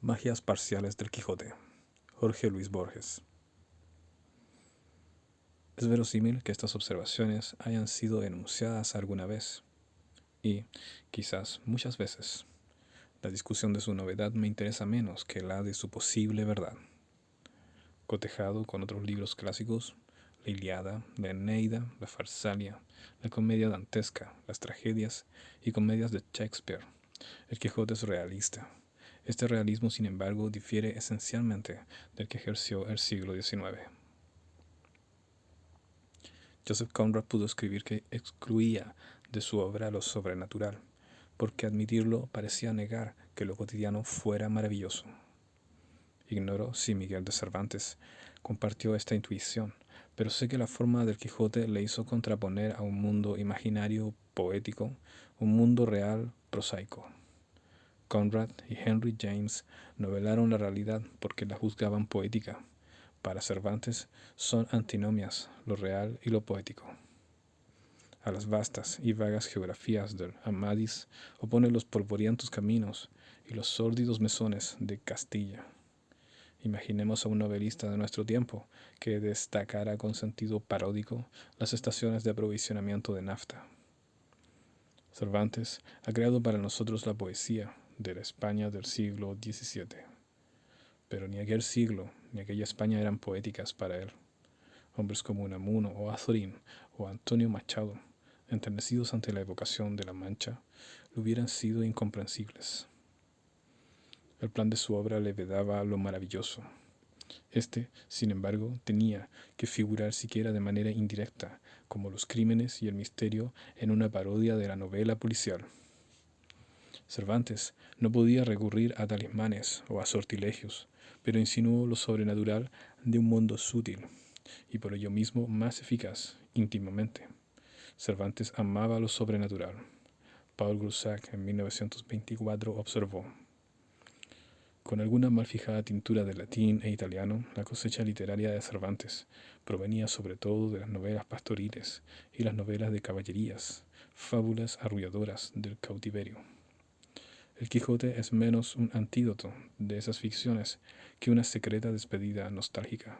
Magias parciales del Quijote. Jorge Luis Borges. Es verosímil que estas observaciones hayan sido enunciadas alguna vez, y, quizás muchas veces, la discusión de su novedad me interesa menos que la de su posible verdad. Cotejado con otros libros clásicos, la Ilíada, la Eneida, la Farsalia, la comedia dantesca, las tragedias y comedias de Shakespeare, el Quijote es realista. Este realismo, sin embargo, difiere esencialmente del que ejerció el siglo XIX. Joseph Conrad pudo escribir que excluía de su obra lo sobrenatural, porque admitirlo parecía negar que lo cotidiano fuera maravilloso. Ignoro si Miguel de Cervantes compartió esta intuición, pero sé que la forma del Quijote le hizo contraponer a un mundo imaginario poético, un mundo real prosaico. Conrad y Henry James novelaron la realidad porque la juzgaban poética. Para Cervantes son antinomias lo real y lo poético. A las vastas y vagas geografías del Amadís opone los polvorientos caminos y los sórdidos mesones de Castilla. Imaginemos a un novelista de nuestro tiempo que destacara con sentido paródico las estaciones de aprovisionamiento de nafta. Cervantes ha creado para nosotros la poesía de la España del siglo XVII. Pero ni aquel siglo ni aquella España eran poéticas para él. Hombres como Unamuno o Azorín o Antonio Machado, enternecidos ante la evocación de la Mancha, le hubieran sido incomprensibles. El plan de su obra le vedaba lo maravilloso. Este, sin embargo, tenía que figurar siquiera de manera indirecta, como los crímenes y el misterio en una parodia de la novela policial. Cervantes no podía recurrir a talismanes o a sortilegios, pero insinuó lo sobrenatural de un mundo sutil, y por ello mismo más eficaz, íntimamente. Cervantes amaba lo sobrenatural. Paul Groussac en 1924 observó: con alguna mal fijada tintura de latín e italiano, la cosecha literaria de Cervantes provenía sobre todo de las novelas pastoriles y las novelas de caballerías, fábulas arrulladoras del cautiverio. El Quijote es menos un antídoto de esas ficciones que una secreta despedida nostálgica.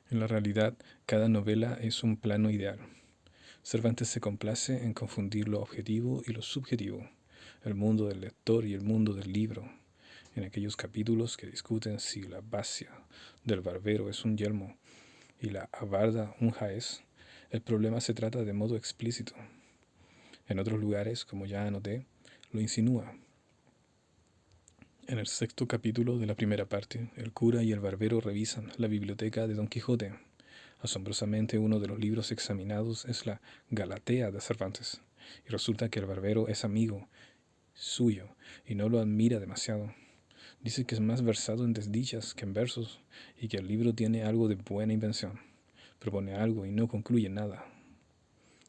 En la realidad, cada novela es un plano ideal. Cervantes se complace en confundir lo objetivo y lo subjetivo, el mundo del lector y el mundo del libro, en aquellos capítulos que discuten si la bacia del barbero es un yelmo y la abarda un jaez. El problema se trata de modo explícito. En otros lugares, como ya anoté, lo insinúa. En el 6º capítulo de la primera parte, el cura y el barbero revisan la biblioteca de Don Quijote. Asombrosamente, uno de los libros examinados es la Galatea de Cervantes, y resulta que el barbero es amigo suyo y no lo admira demasiado. Dice que es más versado en desdichas que en versos y que el libro tiene algo de buena invención. Propone algo y no concluye nada.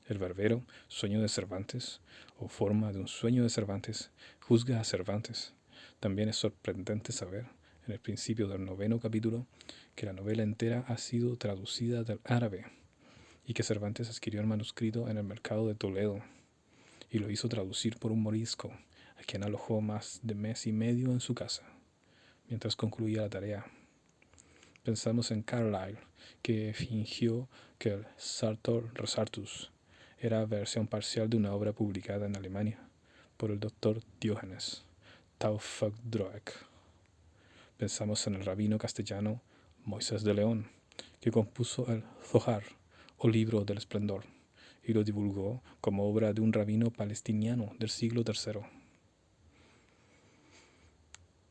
El barbero, sueño de Cervantes, o forma de un sueño de Cervantes, juzga a Cervantes. También es sorprendente saber, en el principio del 9º capítulo, que la novela entera ha sido traducida del árabe y que Cervantes adquirió el manuscrito en el mercado de Toledo y lo hizo traducir por un morisco, a quien alojó más de mes y medio en su casa, mientras concluía la tarea. Pensamos en Carlyle, que fingió que el Sartor Resartus era versión parcial de una obra publicada en Alemania por el doctor Diógenes Tauferdroeck. Pensamos en el rabino castellano Moisés de León, que compuso el Zohar, o libro del esplendor, y lo divulgó como obra de un rabino palestiniano del siglo III.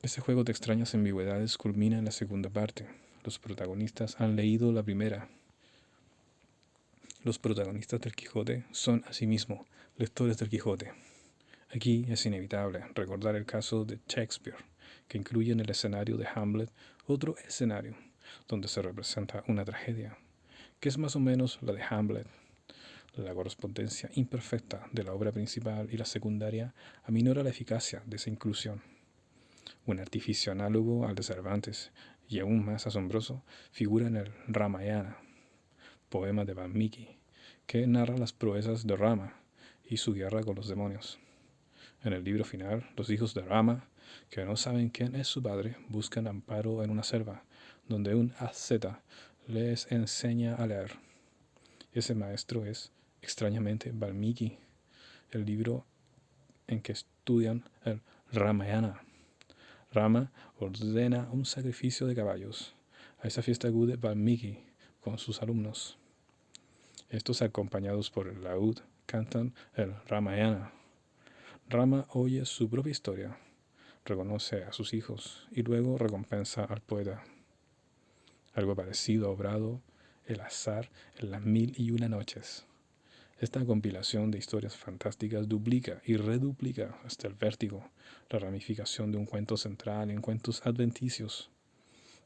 Este juego de extrañas ambigüedades culmina en la segunda parte. Los protagonistas han leído la primera. Los protagonistas del Quijote son asimismo lectores del Quijote. Aquí es inevitable recordar el caso de Shakespeare, que incluye en el escenario de Hamlet otro escenario, donde se representa una tragedia, que es más o menos la de Hamlet. La correspondencia imperfecta de la obra principal y la secundaria aminora la eficacia de esa inclusión. Un artificio análogo al de Cervantes, y aún más asombroso, figura en el Ramayana, poema de Valmiki, que narra las proezas de Rama y su guerra con los demonios. En el libro final, los hijos de Rama que no saben quién es su padre, buscan amparo en una selva, donde un asceta les enseña a leer. Ese maestro es, extrañamente, Valmiki, el libro en que estudian el Ramayana. Rama ordena un sacrificio de caballos. A esa fiesta acude Valmiki con sus alumnos. Estos, acompañados por el laúd, cantan el Ramayana. Rama oye su propia historia, reconoce a sus hijos y luego recompensa al poeta. Algo parecido ha obrado el azar en las 1001 noches. Esta compilación de historias fantásticas duplica y reduplica hasta el vértigo la ramificación de un cuento central en cuentos adventicios,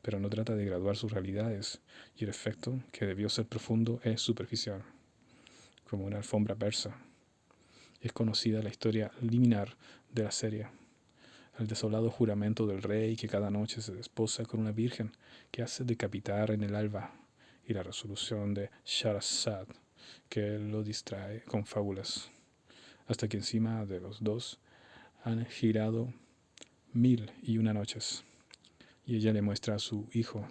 pero no trata de graduar sus realidades, y el efecto, que debió ser profundo, es superficial, como una alfombra persa. Es conocida la historia liminar de la serie, el desolado juramento del rey que cada noche se desposa con una virgen que hace decapitar en el alba, y la resolución de Shahrazad, que lo distrae con fábulas, hasta que encima de los dos han girado 1001 noches, y ella le muestra a su hijo.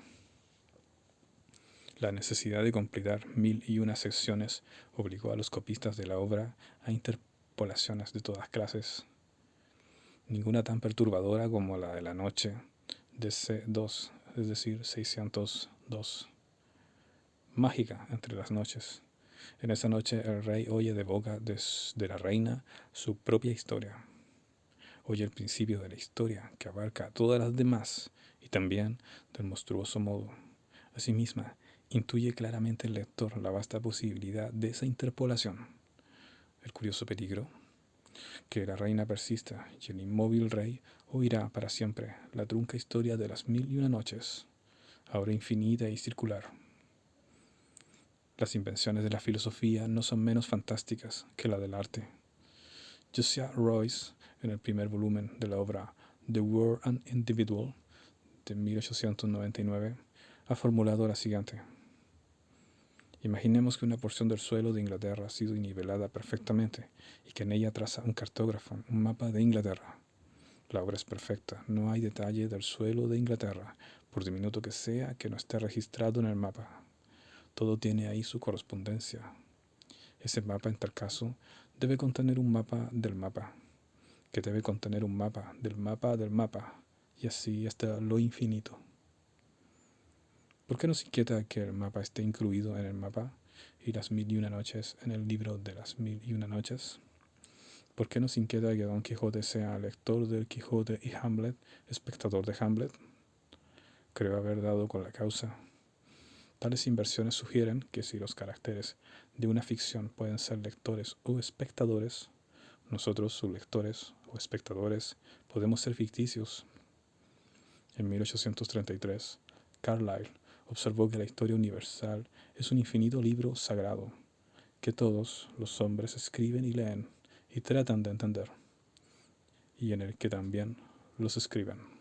La necesidad de completar 1001 secciones obligó a los copistas de la obra a interpolaciones de todas clases, ninguna tan perturbadora como la de la noche de C2, es decir, 602, mágica entre las noches. En esa noche el rey oye de boca de la reina su propia historia. Oye el principio de la historia que abarca a todas las demás y también del monstruoso modo. Asimismo, intuye claramente el lector la vasta posibilidad de esa interpolación. El curioso peligro, que la reina persista y el inmóvil rey oirá para siempre la trunca historia de las 1001 noches, ahora infinita y circular. Las invenciones de la filosofía no son menos fantásticas que la del arte. Josiah Royce, en el primer volumen de la obra The World and Individual, de 1899, ha formulado la siguiente. Imaginemos que una porción del suelo de Inglaterra ha sido nivelada perfectamente y que en ella traza un cartógrafo un mapa de Inglaterra. La obra es perfecta, no hay detalle del suelo de Inglaterra, por diminuto que sea, que no esté registrado en el mapa. Todo tiene ahí su correspondencia. Ese mapa, en tal caso, debe contener un mapa del mapa, que debe contener un mapa del mapa del mapa, y así hasta lo infinito. ¿Por qué nos inquieta que el mapa esté incluido en el mapa y las 1001 noches en el libro de las 1001 noches? ¿Por qué nos inquieta que Don Quijote sea lector del Quijote y Hamlet, espectador de Hamlet? Creo haber dado con la causa. Tales inversiones sugieren que si los caracteres de una ficción pueden ser lectores o espectadores, nosotros, sus lectores o espectadores, podemos ser ficticios. En 1833, Carlyle observó que la historia universal es un infinito libro sagrado, que todos los hombres escriben y leen y tratan de entender, y en el que también los escriben.